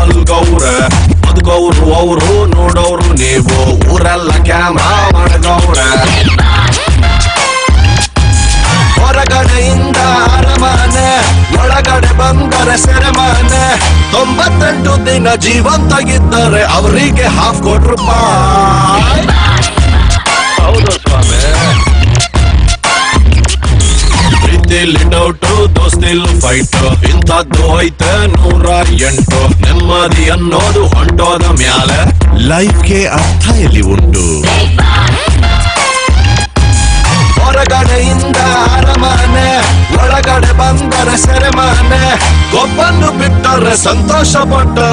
ಮಲ್ಗೌರೆ. ಬದುಕೌರು ಅವರು ನೋಡೋರು ನೀವು, ಊರೆಲ್ಲ ಕ್ಯಾಮ್ರಾ ಮಾಡಗೌರೆ. ಹೊರಗಡೆಯಿಂದ ಅರಮನೆ, ಒಳಗಡೆ ಬಂದರೆ ಸೆರೆಮನೆ. 98 ದಿನ ಜೀವಂತಾಗಿದ್ದರೆ ಅವರಿಗೆ ₹50,000. ಹೌದು ಸ್ವಾಮಿ. ಪ್ರೀತಿಲಿ ಡೌಟು, ದೋಸ್ತಿಲ್ ಫೈಟ್, ಇಂಥದ್ದು ಐತೆ 108. ನೆಮ್ಮದಿ ಅನ್ನೋದು ಹೊಂಟೋದ ಮ್ಯಾಲೆ, ಲೈಫ್ಗೆ ಅರ್ಥ ಎಲ್ಲಿ ಉಂಟು? ಹೊರಗಡೆಯಿಂದ ಅರಮನೆ, ಒಳಗಡೆ ಬಂದರೆ ಸೆರೆಮನೆ. ಗೊಬ್ಬನ್ನು ಬಿಟ್ಟರೆ ಸಂತೋಷ ಪಟ್ಟರೆ